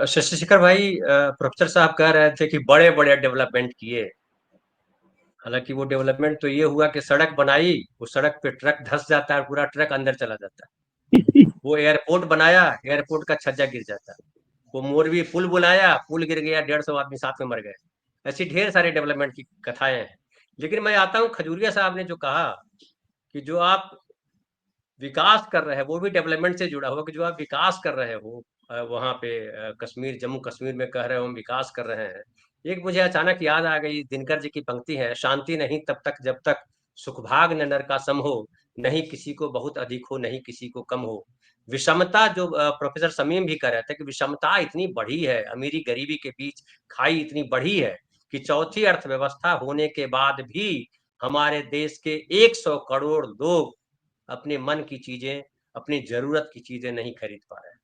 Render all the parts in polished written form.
शशिशेखर भाई, प्रोफेसर साहब कह रहे थे कि बड़े-बड़े डेवलपमेंट किए। हालाँकि वो डेवलपमेंट तो ये हुआ कि सड़क बनाई, उस सड़क पे ट्रक धँस जाता है, पूरा ट्रक अंदर चला जाता है। वो एयरपोर्ट बनाया, एयरपोर्ट का छज्जा गिर जाता है। वो मोरवी पुल बनाया, पुल गिर गया, 150 आदमी साथ में मर गए। ऐसी ढेर सारे डेवलपमेंट की कथाएँ हैं। लेकिन मैं आता हूँ खजूरिया साहब ने जो कहा कि जो आप विकास कर रहे हैं, वो भी डेवलपमेंट से जुड़ा हुआ कि जो आप विकास कर रहे हो वहाँ पे कश्मीर, जम्मू कश्मीर में कह रहे हो हम विकास कर रहे हैं। एक मुझे अचानक याद आ गई, दिनकर जी की पंक्ति है, शांति नहीं तब तक जब तक सुखभाग न नर का सम हो, नहीं किसी को बहुत अधिक हो, नहीं किसी को कम हो। विषमता जो प्रोफेसर शमीम भी कह रहे थे कि विषमता इतनी बढ़ी है, अमीरी-गरीबी के बीच खाई इतनी बढ़ी है कि चौथी अर्थव्यवस्था होने के बाद भी हमारे देश के 100 करोड़ लोग अपने मन की चीजें, अपनी ज़रूरत की चीजें नहीं खरीद पा रहे हैं।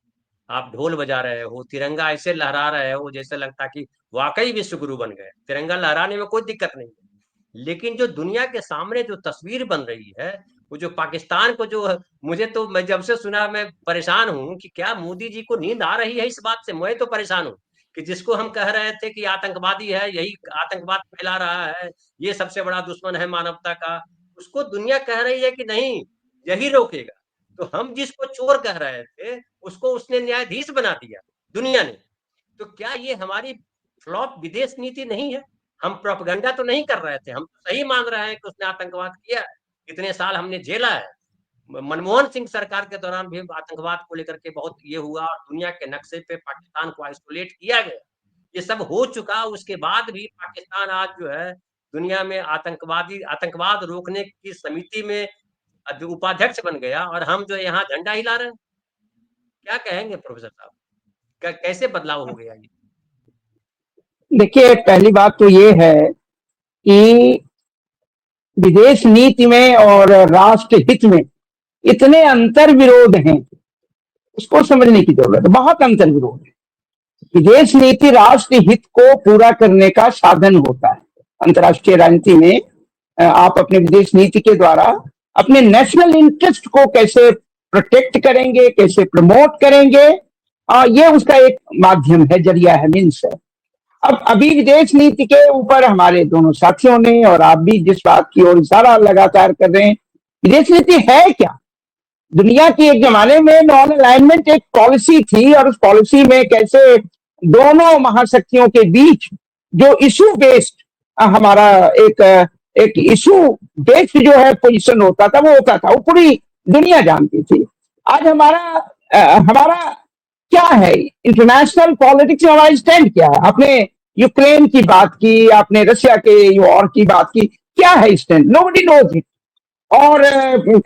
आप ढोल बजा रहे हो, तिरंगा ऐसे लहरा रहे हो जैसे लगता है कि वाक़ई विश्व गुरु बन गए। तिरंगा लहराने में कोई दिक्कत नहीं है। लेकिन जो दुनिया के सामने जो तस्वीर बन रही है, वो जो पाकिस्तान को जो मुझे तो मैं जब से सुना मैं परेशान हूँ कि क्या मोदी जी को नींद आ रही है इस बात से? मैं तो परेशान हूँ कि जिसको हम कह रहे थे कि आतंकवादी है, यही आतंकवाद फैला रहा है, ये सबसे बड़ा दुश्मन है मानवता का, उसको दुनिया कह रही है कि नहीं, यही रोकेगा। तो हम जिसको चोर कह रहे थे, उसको उसने न्यायाधीश बना दिया, दुनिया ने। तो क्या ये हमारी फ्लॉप विदेश नीति नहीं है? हम प्रोपेगेंडा तो नहीं कर रहे थे, हम तो सही मान रहे हैं कि उसने आतंकवाद किया है। इतने साल हमने झेला है। मनमोहन सिंह सरकार के दौरान भी आतंकवाद को लेकर के बहुत ये हुआ और दुनिया के नक्शे पे पाकिस्तान को आइसोलेट किया गया। ये सब हो चुका, उसके बाद भी पाकिस्तान आज जो है दुनिया में आतंकवाद रोकने की समिति में उपाध्यक्ष बन गया और हम जो यहाँ झंडा हिला रहे हैं। क्या कहेंगे प्रोफेसर साहब? कैसे बदलाव हो गया ये? देखिए, पहली बात तो ये है कि विदेश नीति में और राष्ट्र हित में इतने अंतर विरोध हैं, उसको समझने की जरूरत है। बहुत अंतर विरोध है। विदेश नीति राष्ट्र हित को पूरा करने का साधन होता है। अंतर्राष्ट्रीय राजनीति में आप अपने विदेश नीति के द्वारा अपने नेशनल इंटरेस्ट को कैसे प्रोटेक्ट करेंगे, कैसे प्रमोट करेंगे, ये उसका एक माध्यम है, जरिया है, मीन्स है। अब अभी विदेश नीति के ऊपर हमारे दोनों साथियों ने और आप भी जिस बात की ओर इशारा लगातार कर रहे हैं, विदेश नीति है क्या? दुनिया की एक जमाने में नॉन अलाइनमेंट एक पॉलिसी थी और उस पॉलिसी में कैसे दोनों महाशक्तियों के बीच जो इशू बेस्ड हमारा एक एक इशू बेस्ड जो है पोजीशन होता था, वो होता था, वो पूरी दुनिया जानती थी। आज हमारा क्या है इंटरनेशनल पॉलिटिक्स में, हमारा स्टैंड क्या है? आपने यूक्रेन की बात की, आपने रशिया के वॉर की बात की, क्या है स्टैंड? Nobody knows it. और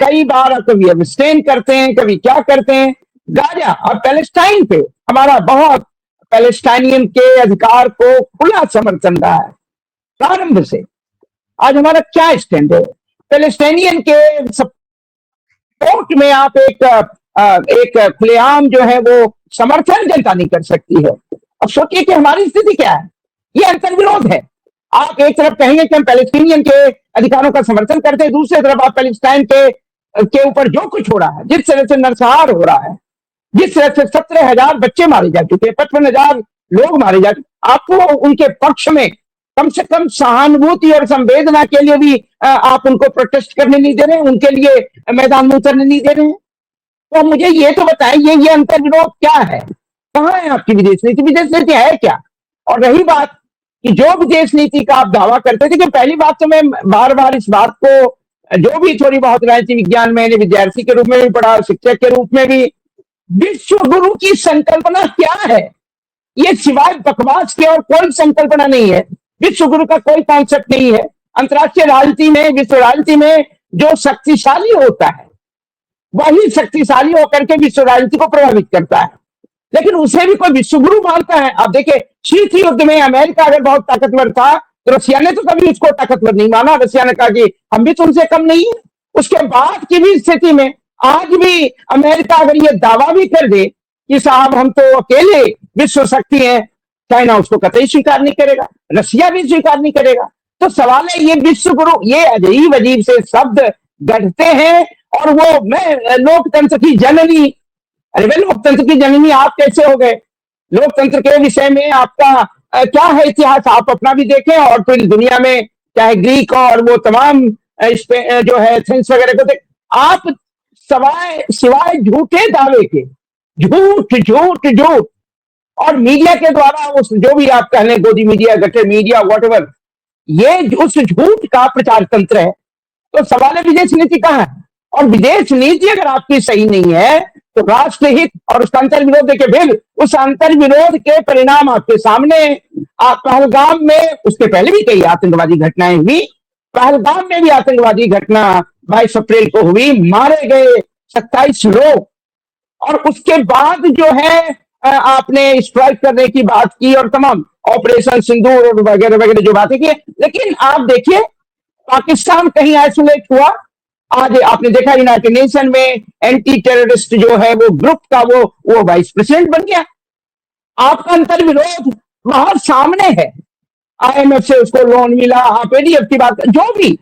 कई बार कभी अब्सटेन करते हैं, कभी क्या करते हैं। गाजा और पैलेस्टाइन पे हमारा बहुत, पैलेस्टाइनियन के अधिकार को खुला समर्थन रहा है प्रारंभ से। आज हमारा क्या स्टैंड है? पैलेस्टाइनियन के सपोर्ट में आप एक खुलेआम जो है वो समर्थन जनता नहीं कर सकती है। अब सोचिए कि हमारी स्थिति क्या है। ये अंतर्विरोध है। आप एक तरफ कहेंगे कि हम पैलेस्टीनियन के अधिकारों का समर्थन करते हैं, दूसरी तरफ आप पैलेस्टाइन के ऊपर जो कुछ हो रहा है, जिस तरह से नरसंहार हो रहा है, जिस तरह से 17,000 बच्चे मारे जा चुके हैं, 55,000 लोग मारे जा चुके, आपको उनके पक्ष में कम से कम सहानुभूति और संवेदना के लिए भी आप उनको प्रोटेस्ट करने नहीं दे रहे हैं, उनके लिए मैदान में उतरने नहीं दे रहे हैं। तो मुझे ये तो बताइए, ये अंतर्विरोध क्या है? कहाँ है आपकी विदेश नीति? विदेश नीति है क्या? और रही बात कि जो विदेश नीति का आप दावा करते थे, कि पहली बात तो मैं बार बार इस बात को, जो भी थोड़ी बहुत राजनीति विज्ञान मैंने विद्यार्थी के रूप में भी पढ़ा, शिक्षक के रूप में भी, विश्व गुरु की संकल्पना क्या है? ये सिवाय बकवास के और कोई संकल्पना नहीं है। विश्व गुरु का कोई कॉन्सेप्ट नहीं है। अंतर्राष्ट्रीय राजनीति में, विश्व राजनीति में जो शक्तिशाली होता है वही शक्तिशाली होकर के विश्व राजनीति को प्रभावित करता है, लेकिन उसे भी कोई विश्व गुरु मानता है? आप देखिए, शीत युद्ध में अमेरिका अगर बहुत ताकतवर था तो रशिया ने तो कभी उसको ताकतवर नहीं माना। रशिया ने कहा कि हम भी तुमसे कम नहीं है। उसके बाद की भी स्थिति में आज भी अमेरिका अगर ये दावा भी कर दे कि साहब हम तो अकेले विश्व शक्ति है, चाइना उसको कतई स्वीकार नहीं करेगा, रशिया भी स्वीकार नहीं करेगा। तो सवाल है, ये विश्व गुरु, ये अजीब अजीब से शब्द गढ़ते हैं। और वो मैं लोकतंत्र की जननी, अरे भाई लोकतंत्र की जननी आप कैसे हो गए? लोकतंत्र के विषय में आपका क्या है इतिहास, आप अपना भी देखें और फिर दुनिया में चाहे ग्रीक और वो तमाम जो है एथेंस वगैरह को देख। आप सवाए सिवाय झूठे दावे के, झूठ झूठ झूठ, और मीडिया के द्वारा उस जो भी आप कह लें, गोदी मीडिया, गटर मीडिया, व्हाटएवर, ये उस झूठ का प्रचार तंत्र है। तो सवाल है विदेश नीति कहाँ है? और विदेश नीति अगर आपकी सही नहीं है तो राष्ट्रहित और उसका अंतर विरोध देखिए, फिर उस अंतर विरोध के परिणाम आपके सामने। आप पहलगाम में, उसके पहले भी कई आतंकवादी घटनाएं हुई, पहलगाम में भी आतंकवादी घटना 22 अप्रैल को हुई, मारे गए 27 लोग, और उसके बाद जो है आपने स्ट्राइक करने की बात की और तमाम ऑपरेशन सिंदूर और वगैरह वगैरह जो बातें की। लेकिन आप देखिए पाकिस्तान कहीं आइसोलेट हुआ? आज आपने देखा यूनाइटेड नेशन में एंटी टेररिस्ट जो है वो ग्रुप का वो वाइस प्रेसिडेंट बन गया। आपका अंतर विरोध बाहर सामने है, आईएमएफ से उसको लोन मिला, आप एडीएफ की बात, जो भी।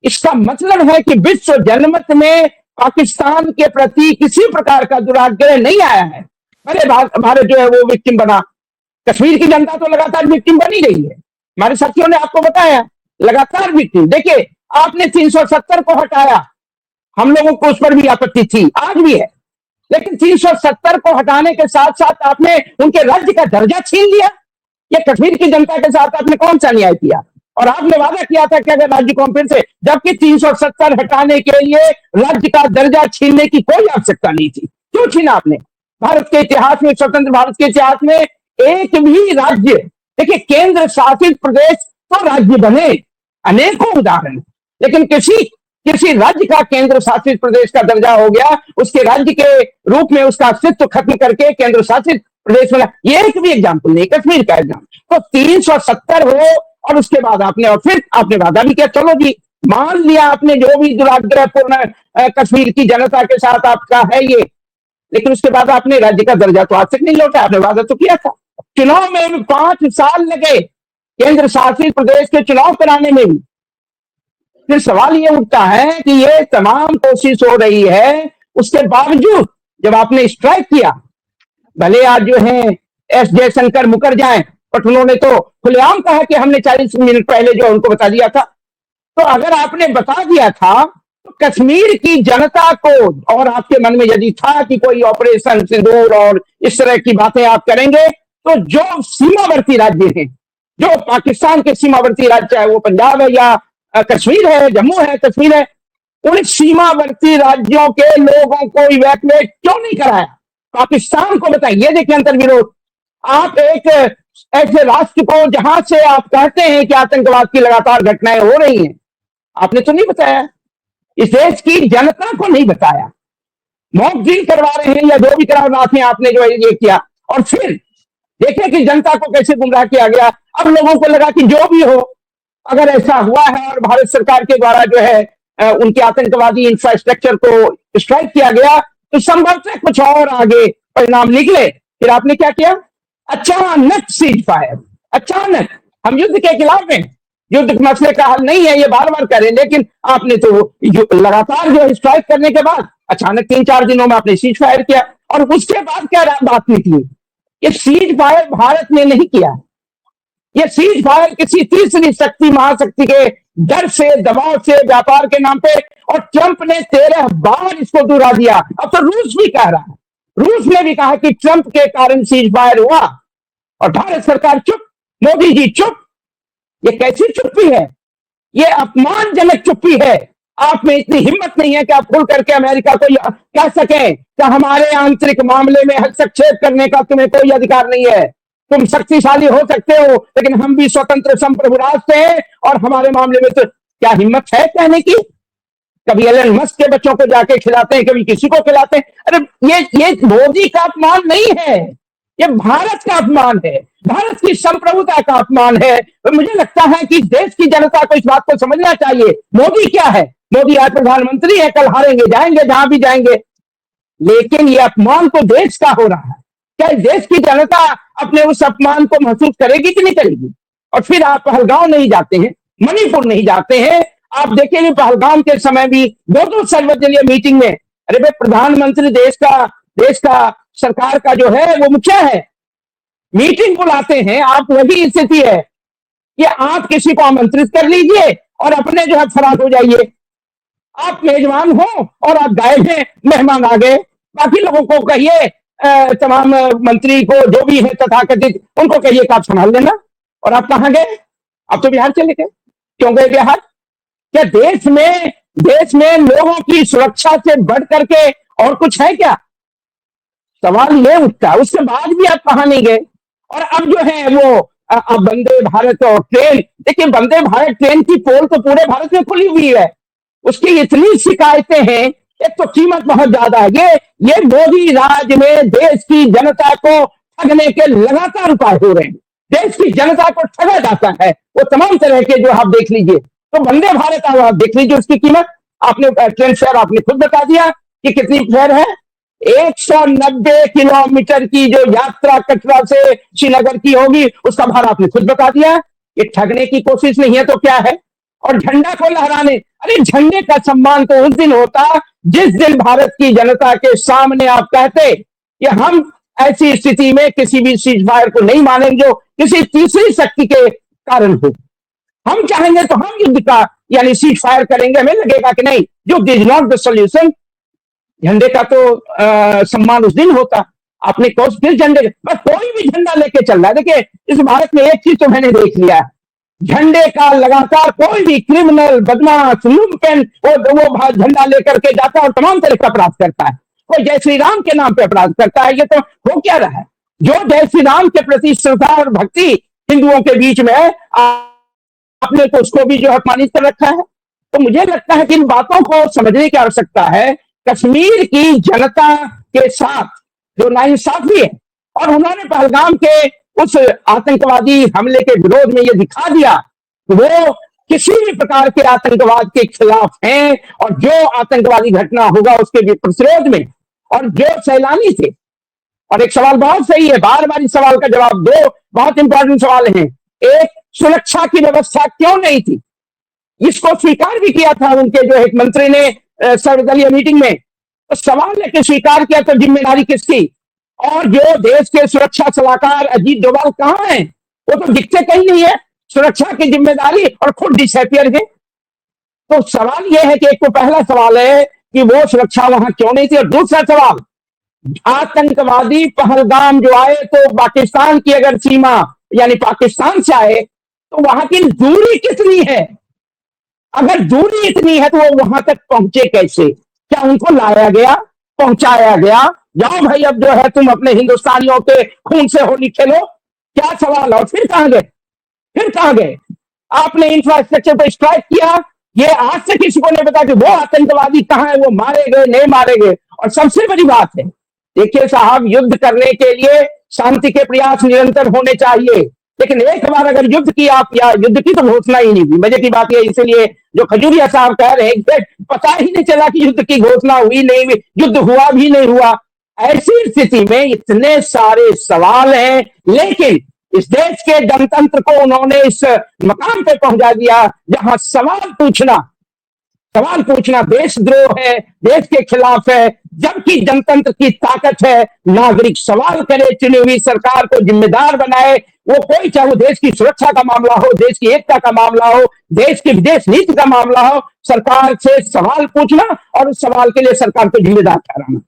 इसका मतलब है कि विश्व जनमत में पाकिस्तान के प्रति किसी प्रकार का दुराग्रह नहीं आया है। अरे भारत जो है वो विक्टिम बना, कश्मीर की जनता तो लगातार विक्टिम बनी रही है, हमारे साथियों ने आपको बताया, लगातार विक्टिम। देखिए आपने 370 को हटाया, हम लोगों को उस पर भी आपत्ति थी, आज भी है, लेकिन 370 को हटाने के साथ साथ आपने उनके राज्य का दर्जा छीन लिया। ये कश्मीर की जनता के साथ आपने कौन सा न्याय किया? और आपने वादा किया था कि अगर राज्य को फिर से, जबकि 370 हटाने के लिए राज्य का दर्जा छीनने की कोई आवश्यकता नहीं थी, क्यों छीना आपने? भारत के इतिहास में, स्वतंत्र भारत के इतिहास में एक भी राज्य, देखिए केंद्र शासित प्रदेश तो राज्य बने, अनेकों उदाहरण, लेकिन किसी राज्य का केंद्र शासित प्रदेश का दर्जा हो गया, उसके राज्य के रूप में उसका अस्तित्व खत्म करके केंद्र शासित प्रदेश बना, ये एक भी एग्जाम्पल नहीं, कश्मीर का एग्जाम्पल। तो 370 हो और उसके बाद आपने, और फिर आपने वादा भी किया, चलो जी मान लिया आपने जो भी दुराग्रहपूर्ण कश्मीर की जनता के साथ आपका है ये, लेकिन उसके बाद आपने राज्य का दर्जा तो आज तक नहीं लौटा। आपने वादा तो किया था, चुनाव में भी 5 साल लगे केंद्र शासित प्रदेश के चुनाव कराने में भी। फिर सवाल ये उठता है कि ये तमाम कोशिश हो रही है, उसके बावजूद जब आपने स्ट्राइक किया, भले आज जो है एस जयशंकर मुकर जाए, बट उन्होंने तो खुलेआम कहा कि हमने 40 मिनट पहले जो उनको बता दिया था। तो अगर आपने बता दिया था तो कश्मीर की जनता को, और आपके मन में यदि था कि कोई ऑपरेशन सिंदूर और इस तरह की बातें आप करेंगे, तो जो सीमावर्ती राज्य हैं, जो पाकिस्तान के सीमावर्ती राज्य, चाहे वो पंजाब है या कश्मीर है, जम्मू है, कश्मीर है, उन सीमावर्ती राज्यों के लोगों को इवैक्यूएट क्यों नहीं कराया? पाकिस्तान को बताइए। देखिए अंतर विरोध, आप एक ऐसे राष्ट्र को जहां से आप कहते हैं कि आतंकवाद की लगातार घटनाएं हो रही हैं, आपने तो नहीं बताया, इस देश की जनता को नहीं बताया, मॉक ड्रिल करवा रहे हैं या जो भी करा रात में आपने जो है ये किया, और फिर देखिए कि जनता को कैसे गुमराह किया गया। अब लोगों को लगा कि जो भी हो, अगर ऐसा हुआ है और भारत सरकार के द्वारा जो है उनके आतंकवादी इंफ्रास्ट्रक्चर को स्ट्राइक किया गया, तो संभवतः कुछ और आगे परिणाम निकले। फिर आपने क्या किया? अचानक सीज फायर, अचानक। हम युद्ध के खिलाफ हैं, युद्ध के मसले का हल नहीं है, ये बार बार करें, लेकिन आपने तो लगातार जो स्ट्राइक करने के बाद अचानक 3-4 दिनों में आपने सीज फायर किया, और उसके बाद क्या बात निकली? ये सीज फायर भारत ने नहीं किया, ये सीज फायर किसी तीसरी शक्ति, महाशक्ति के डर से, दबाव से, व्यापार के नाम पे, और ट्रंप ने 13 बार इसको दुहरा दिया। अब तो रूस भी कह रहा है, रूस ने भी कहा कि ट्रंप के कारण सीज फायर हुआ, और भारत सरकार चुप, मोदी जी चुप। ये कैसी चुप्पी है? ये अपमानजनक चुप्पी है। आप में इतनी हिम्मत नहीं है कि आप खुल करके अमेरिका को कह सकें कि हमारे आंतरिक मामले में हस्तक्षेप करने का तुम्हें कोई अधिकार नहीं है। तुम शक्तिशाली हो सकते हो, लेकिन हम भी स्वतंत्र संप्रभु राष्ट्र हैं, और हमारे मामले में तो क्या हिम्मत है कहने की? कभी एलन मस्क के बच्चों को जाके खिलाते हैं, कभी किसी को खिलाते हैं। अरे ये मोदी का अपमान नहीं है, ये भारत का अपमान है, भारत की संप्रभुता का अपमान है। तो मुझे लगता है कि देश की जनता को इस बात को समझना चाहिए। मोदी क्या है? मोदी आज प्रधानमंत्री है, कल हारेंगे, जाएंगे जहां भी जाएंगे, लेकिन ये अपमान तो देश का हो रहा है। क्या देश की जनता अपने उस अपमान को महसूस करेगी कि नहीं करेगी? और फिर आप पहलगांव नहीं जाते हैं, मणिपुर नहीं जाते हैं। आप देखेंगे पहलगाम के समय भी 2 सार्वजनिक मीटिंग में, अरे भाई प्रधानमंत्री देश का सरकार का जो है वो मुखिया है, मीटिंग बुलाते हैं आप, वही स्थिति है कि आप किसी को आमंत्रित कर लीजिए और अपने जो है फरार हो जाइए। आप मेजबान हो और आप गायब हैं, मेहमान आ गए, बाकी लोगों को कहिए, तमाम मंत्री को जो भी है तथाकथित, उनको कहिए कि आप संभाल लेना। और आप कहां गए? आप तो बिहार चले गए। क्यों गए बिहार? क्या देश में लोगों की सुरक्षा से बढ़ करके और कुछ है क्या? सवाल ये उठता है। उसके बाद भी आप कहां नहीं गए? और अब जो है वो अब वंदे भारत और ट्रेन, देखिए वंदे भारत ट्रेन की पोल तो पूरे भारत में खुली हुई है, उसकी इतनी शिकायतें हैं, एक तो कीमत बहुत ज्यादा है। ये मोदी राज में देश की जनता को ठगने के लगातार उपाय हो रहे हैं। देश की जनता को ठगा जाता है, वो तमाम तरह के जो आप देख लीजिए। तो वंदे भारत आप देख लीजिए उसकी कीमत, आपने ट्रेन फेयर आपने खुद बता दिया कि कितनी फेयर है। 190 किलोमीटर की जो यात्रा कटरा से श्रीनगर की होगी, उसका भाड़ा आपने खुद बता दिया। ये ठगने की कोशिश नहीं है तो क्या है? और झंडा को लहराने, अरे झंडे का सम्मान तो उस दिन होता जिस दिन भारत की जनता के सामने आप कहते कि हम ऐसी स्थिति में किसी भी सीज फायर को नहीं मानेंगे जो किसी तीसरी शक्ति के कारण हो। हम चाहेंगे तो हम युद्ध का यानी सीज फायर करेंगे, हमें लगेगा कि नहीं, युद्ध इज नॉट द सोल्यूशन। झंडे का तो सम्मान उस दिन होता। आपने कौन फिर झंडे, बस कोई भी झंडा लेके चल रहा है। देखिए इस भारत में एक चीज तो मैंने देख लिया, झंडे का लगातार कोई भी क्रिमिनल बदमाश लुम्पेन वो झंडा लेकर के जाता है और तमाम तरह का अपराध करता है। कोई जय श्री राम के नाम पे अपराध करता है। ये तो हो क्या रहा है? जो जय श्री राम के प्रति श्रद्धा और भक्ति हिंदुओं के बीच में है, आपने तो उसको भी जो अपमानित कर रखा है। तो मुझे लगता है कि इन बातों को समझने की आवश्यकता है। कश्मीर की जनता के साथ जो नाइंसाफी है, और उन्होंने पहलगाम के उस आतंकवादी हमले के विरोध में ये दिखा दिया कि वो किसी भी प्रकार के आतंकवाद के खिलाफ हैं, और जो आतंकवादी घटना होगा उसके प्रतिरोध में। और जो सैलानी थे, और एक सवाल बहुत सही है, बार बार इस सवाल का जवाब दो, बहुत इंपॉर्टेंट सवाल है। एक, सुरक्षा की व्यवस्था क्यों नहीं थी? इसको स्वीकार भी किया था उनके जो एक मंत्री ने सर्वदलीय मीटिंग में। तो सवाल है कि स्वीकार किया तो जिम्मेदारी किसकी? और जो देश के सुरक्षा सलाहकार अजीत डोभाल कहां हैं? वो तो दिखते कहीं नहीं है। सुरक्षा की जिम्मेदारी और खुद डिसअपियर है। तो सवाल यह है कि एक तो पहला सवाल है कि वो सुरक्षा वहां क्यों नहीं थी, और दूसरा सवाल, आतंकवादी पहलगाम जो आए तो पाकिस्तान की अगर सीमा यानी पाकिस्तान से आए तो वहां की दूरी कितनी है? अगर दूरी इतनी है तो वो वहां तक पहुंचे कैसे? क्या उनको लाया गया, पहुंचाया गया? जाओ भाई अब जो है तुम अपने हिंदुस्तानियों के खून से होली खेलो, क्या सवाल? और फिर कहां गए? फिर कहां गए? आपने इंफ्रास्ट्रक्चर पर स्ट्राइक किया, ये आज से किसी को नहीं पता कि वो आतंकवादी कहां है, वो मारे गए नहीं मारे गए। और सबसे बड़ी बात है, देखिए साहब, युद्ध करने के लिए शांति के प्रयास निरंतर होने चाहिए, लेकिन एक बार अगर युद्ध की आप या युद्ध की तो घोषणा ही नहीं हुई। मजे की बात है, इसीलिए जो खजूरिया साहब कह रहे हैं कि पता ही नहीं चला कि युद्ध की घोषणा हुई नहीं हुई, युद्ध हुआ भी नहीं हुआ। ऐसी स्थिति में इतने सारे सवाल हैं, लेकिन इस देश के जनतंत्र को उन्होंने इस मकाम पे पहुंचा दिया जहां सवाल पूछना देशद्रोह है, देश के खिलाफ है। जबकि जनतंत्र की ताकत है, नागरिक सवाल करे, चुनी हुई सरकार को जिम्मेदार बनाए। वो कोई, चाहे वो देश की सुरक्षा का मामला हो, देश की एकता का मामला हो, देश की विदेश नीति का मामला हो, सरकार से सवाल पूछना और उस सवाल के लिए सरकार को जिम्मेदार ठहराना।